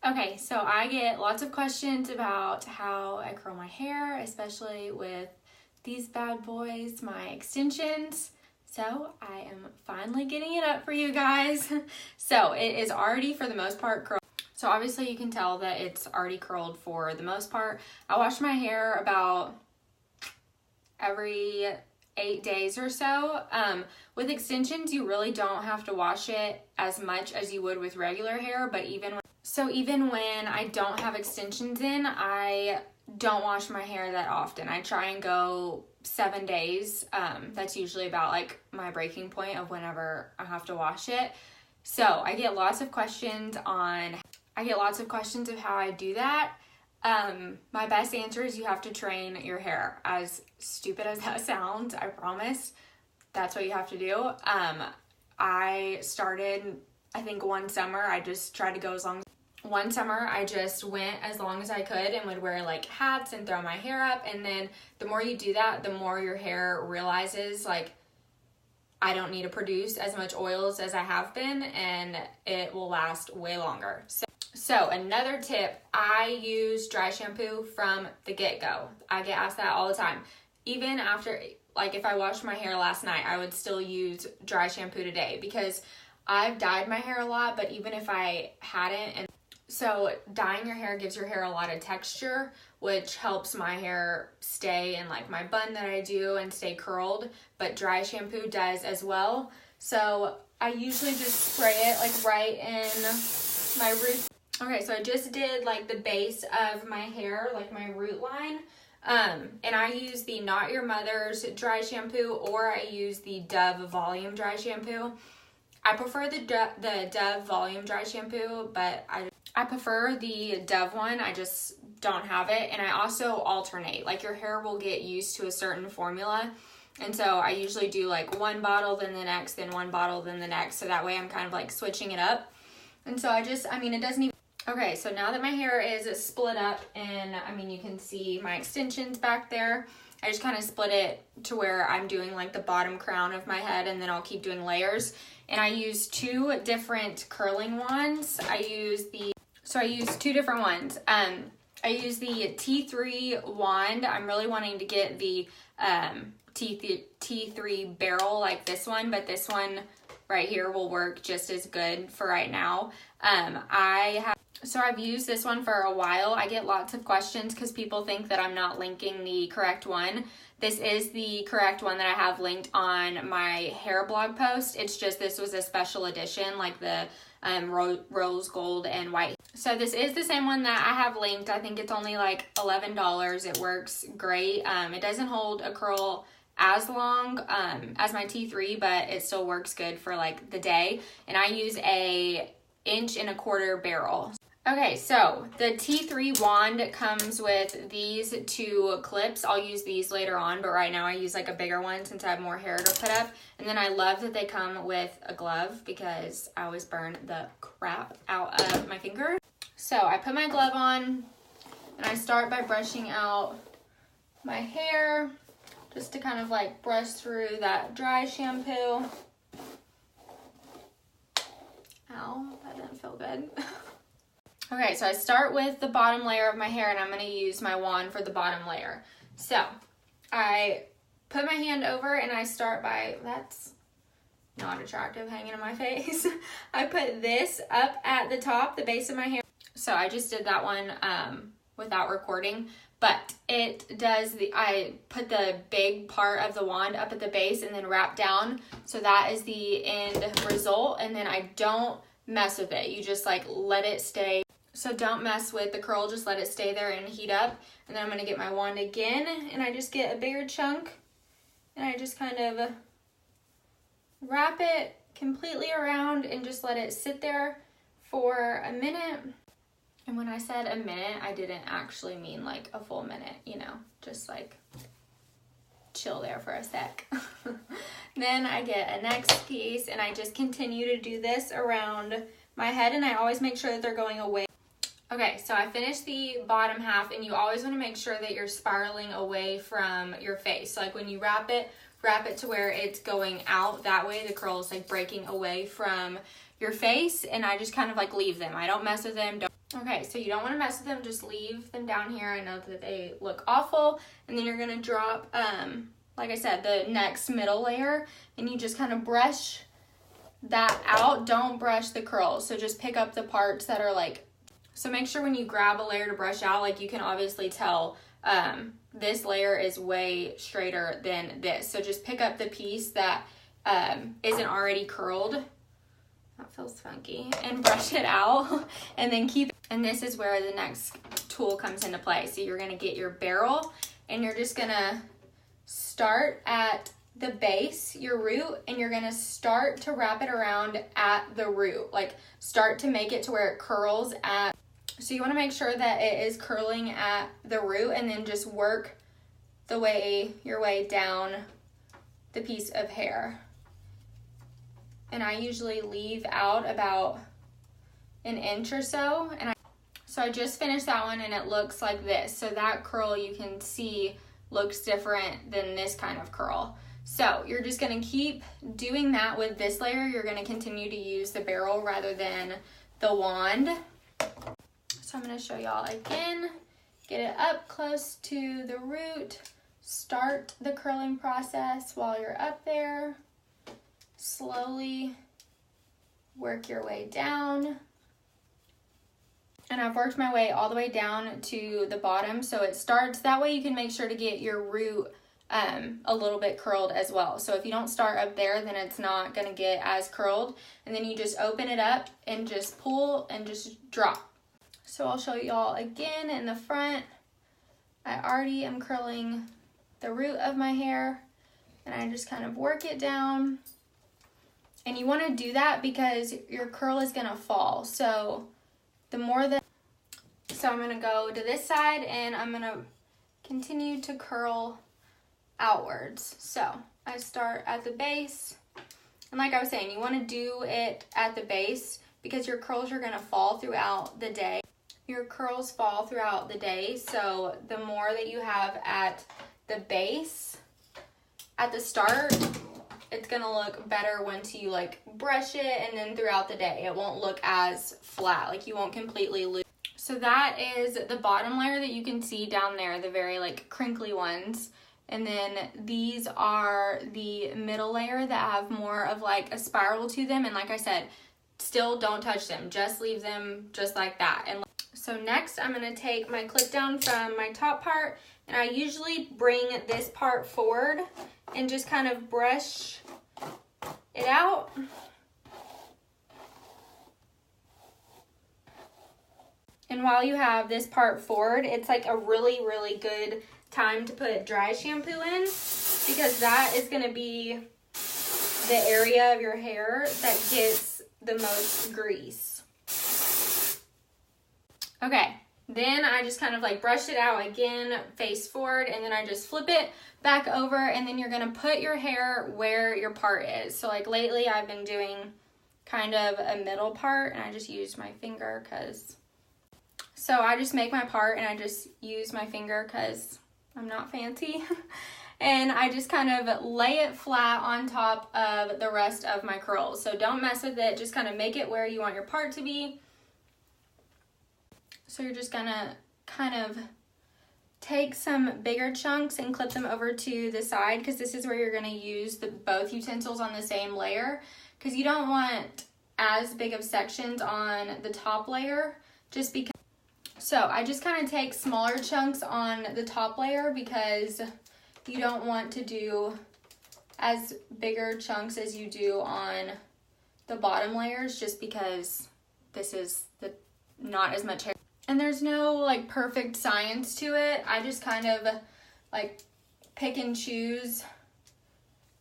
Okay, so I get lots of questions about how I curl my hair, especially with these bad boys, my extensions. So I am finally getting it up for you guys. So it is already, for the most part, curled. So obviously you can tell that it's already curled for the most part. I wash my hair about every 8 days or so. With extensions, you really don't have to wash it as much as you would with regular hair, but even when I don't have extensions in, I don't wash my hair that often. I try and go 7 days. That's usually about like my breaking point of whenever I have to wash it. So I get lots of questions of how I do that. My best answer is you have to train your hair. As stupid as that sounds, I promise that's what you have to do. I started, I think one summer, I just tried to go one summer I just went as long as I could and would wear like hats and throw my hair up. And then the more you do that, the more your hair realizes like, I don't need to produce as much oils as I have been, and it will last way longer. So another tip, I use dry shampoo from the get-go. I get asked that all the time. Even after, like if I washed my hair last night, I would still use dry shampoo today because I've dyed my hair a lot, but even if I hadn't, so dyeing your hair gives your hair a lot of texture, which helps my hair stay in like my bun that I do and stay curled, but dry shampoo does as well. So I usually just spray it like right in my root. Okay, so I just did like the base of my hair, like my root line. And I use the Not Your Mother's dry shampoo, or I use the Dove Volume dry shampoo. I prefer the Dove Volume dry shampoo, but I prefer the Dove one. I just don't have it. And I also alternate. Like your hair will get used to a certain formula. And so I usually do like one bottle, then the next, then one bottle, then the next. So that way I'm kind of like switching it up. And so it doesn't even... Okay, so now that my hair is split up and you can see my extensions back there, I just kind of split it to where I'm doing like the bottom crown of my head, and then I'll keep doing layers. And I use two different curling wands. I use two different ones. I use the T3 wand. I'm really wanting to get the T3 barrel like this one, but this one right here will work just as good for right now. I've used this one for a while. I get lots of questions because people think that I'm not linking the correct one. This is the correct one that I have linked on my hair blog post. It's just this was a special edition, like the rose gold and white. So this is the same one that I have linked. I think it's only like $11. It works great. It doesn't hold a curl as long as my T3, but it still works good for like the day. And I use a 1.25 inch barrel. Okay, so the T3 wand comes with these two clips. I'll use these later on, but right now I use like a bigger one since I have more hair to put up. And then I love that they come with a glove because I always burn the crap out of my finger. So I put my glove on and I start by brushing out my hair just to kind of like brush through that dry shampoo. Ow, that didn't feel good. Okay, so I start with the bottom layer of my hair, and I'm going to use my wand for the bottom layer. So I put my hand over and I start by, that's not attractive hanging in my face. I put this up at the top, the base of my hair. So I just did that one without recording, but I put the big part of the wand up at the base and then wrap down. So that is the end result, and then I don't mess with it. You just like let it stay. So don't mess with the curl, just let it stay there and heat up. And then I'm going to get my wand again, and I just get a bigger chunk, and I just kind of wrap it completely around and just let it sit there for a minute. And when I said a minute, I didn't actually mean like a full minute, just like chill there for a sec. Then I get a next piece, and I just continue to do this around my head, and I always make sure that they're going away. Okay, so I finished the bottom half, and you always want to make sure that you're spiraling away from your face. So like when you wrap it to where it's going out. That way the curl is like breaking away from your face, and I just kind of like leave them. I don't mess with them. Okay, so you don't want to mess with them, just leave them down here. I know that they look awful. And then you're going to drop, like I said, the next middle layer, and you just kind of brush that out. Don't brush the curls, so just pick up the parts that are like, so make sure when you grab a layer to brush out, like you can obviously tell this layer is way straighter than this. So just pick up the piece that isn't already curled. That feels funky. And brush it out and then keep, and this is where the next tool comes into play. So you're gonna get your barrel and you're just gonna start at the base, your root, and you're gonna start to wrap it around at the root. Like start to make it to where it curls at, so you wanna make sure that it is curling at the root, and then just work your way down the piece of hair. And I usually leave out about an inch or so. So I just finished that one and it looks like this. So that curl you can see looks different than this kind of curl. So you're just gonna keep doing that with this layer. You're gonna continue to use the barrel rather than the wand. So I'm gonna show y'all again. Get it up close to the root. Start the curling process while you're up there. Slowly work your way down. And I've worked my way all the way down to the bottom, so it starts, that way you can make sure to get your root a little bit curled as well. So if you don't start up there, then it's not gonna get as curled. And then you just open it up and just pull and just drop. So I'll show y'all again in the front. I already am curling the root of my hair, and I just kind of work it down. And you want to do that because your curl is going to fall. So the more that, so I'm going to go to this side and I'm going to continue to curl outwards. So I start at the base. And like I was saying, you want to do it at the base because your curls are going to fall throughout the day. Your curls fall throughout the day. So the more that you have at the base at the start, it's gonna look better once you like brush it, and then throughout the day it won't look as flat, like you won't completely lose. So that is the bottom layer that you can see down there, the very like crinkly ones. And then these are the middle layer that have more of like a spiral to them. And like I said, still don't touch them, just leave them just like that. And so next I'm gonna take my clip down from my top part, and I usually bring this part forward and just kind of brush it out. And while you have this part forward, it's like a really, really good time to put dry shampoo in, because that is gonna be the area of your hair that gets the most grease. Okay, then I just kind of like brush it out again, face forward, and then I just flip it back over, and then you're gonna put your hair where your part is. So like lately I've been doing kind of a middle part, and I just used my finger because, so I just make my part and I just use my finger because I'm not fancy. And I just kind of lay it flat on top of the rest of my curls. So don't mess with it, just kind of make it where you want your part to be. So you're just gonna kind of take some bigger chunks and clip them over to the side, because this is where you're gonna use both utensils on the same layer, because you don't want as big of sections on the top layer, just because. So I just kind of take smaller chunks on the top layer because you don't want to do as bigger chunks as you do on the bottom layers, just because this is not as much hair. And there's no like perfect science to it. I just kind of like pick and choose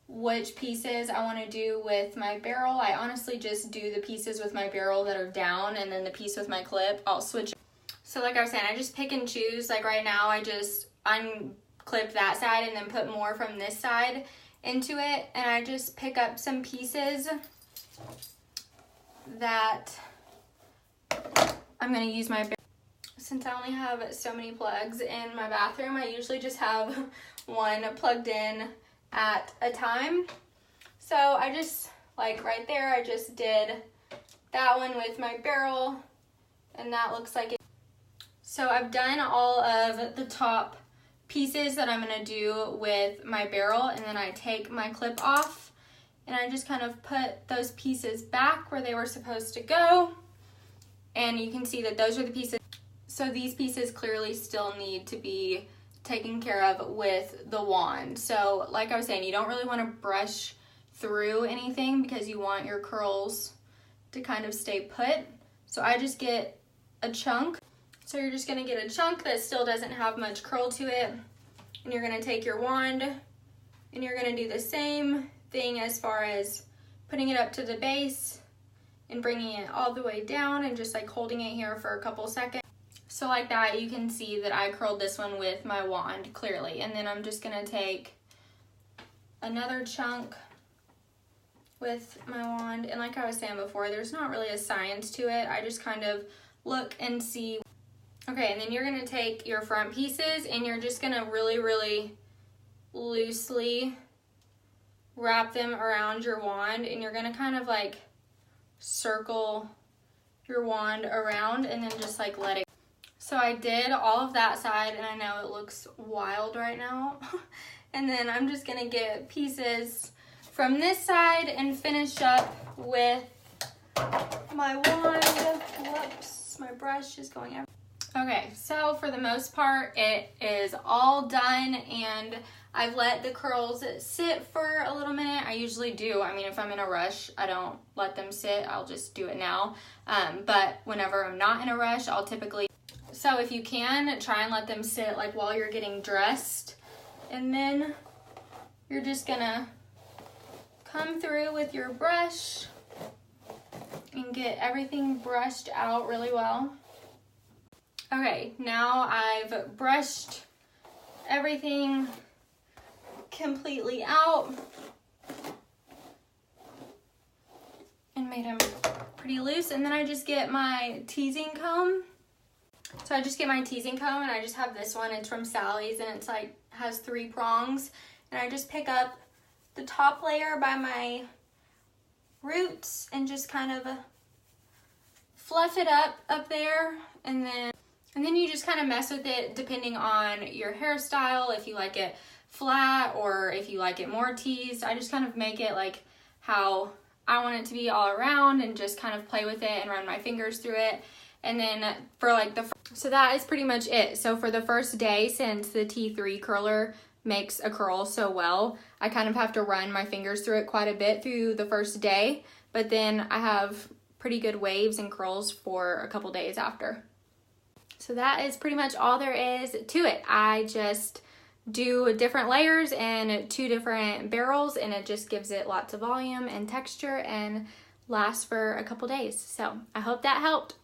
which pieces I want to do with my barrel. I honestly just do the pieces with my barrel that are down, and then the piece with my clip, I'll switch. So like I was saying, I just pick and choose. Like right now, I just unclip that side and then put more from this side into it. And I just pick up some pieces that I'm going to use my barrel. Since I only have so many plugs in my bathroom, I usually just have one plugged in at a time. So I just, like right there, I just did that one with my barrel. And that looks like it. So I've done all of the top pieces that I'm gonna do with my barrel, and then I take my clip off and I just kind of put those pieces back where they were supposed to go. And you can see that those are the pieces. So these pieces clearly still need to be taken care of with the wand. So like I was saying, you don't really want to brush through anything because you want your curls to kind of stay put. So I just get a chunk. So you're just gonna get a chunk that still doesn't have much curl to it. And you're gonna take your wand and you're gonna do the same thing as far as putting it up to the base and bringing it all the way down and just like holding it here for a couple seconds. So like that, you can see that I curled this one with my wand clearly. And then I'm just gonna take another chunk with my wand. And like I was saying before, there's not really a science to it. I just kind of look and see. Okay, and then you're gonna take your front pieces and you're just gonna really, really loosely wrap them around your wand, and you're gonna kind of like circle your wand around and then just like let it. So I did all of that side, and I know it looks wild right now. And then I'm just gonna get pieces from this side and finish up with my wand. Whoops, my brush is going everywhere. Okay, so for the most part, it is all done, and I've let the curls sit for a little minute. I usually do. I mean, if I'm in a rush, I don't let them sit. I'll just do it now. But whenever I'm not in a rush, I'll typically... So if you can, try and let them sit like while you're getting dressed. And then you're just gonna come through with your brush and get everything brushed out really well. Okay, now I've brushed everything completely out and made them pretty loose, and then I just get my teasing comb. So I just get my teasing comb, and I just have this one. It's from Sally's, and it's like has 3 prongs, and I just pick up the top layer by my roots and just kind of fluff it up there, and then you just kind of mess with it depending on your hairstyle, if you like it flat or if you like it more teased. I just kind of make it like how I want it to be all around and just kind of play with it and run my fingers through it. And then for like so that is pretty much it. So for the first day, since the T3 curler makes a curl so well, I kind of have to run my fingers through it quite a bit through the first day, but then I have pretty good waves and curls for a couple days after. So that is pretty much all there is to it. I just do different layers and 2 different barrels, and it just gives it lots of volume and texture and lasts for a couple days. So I hope that helped.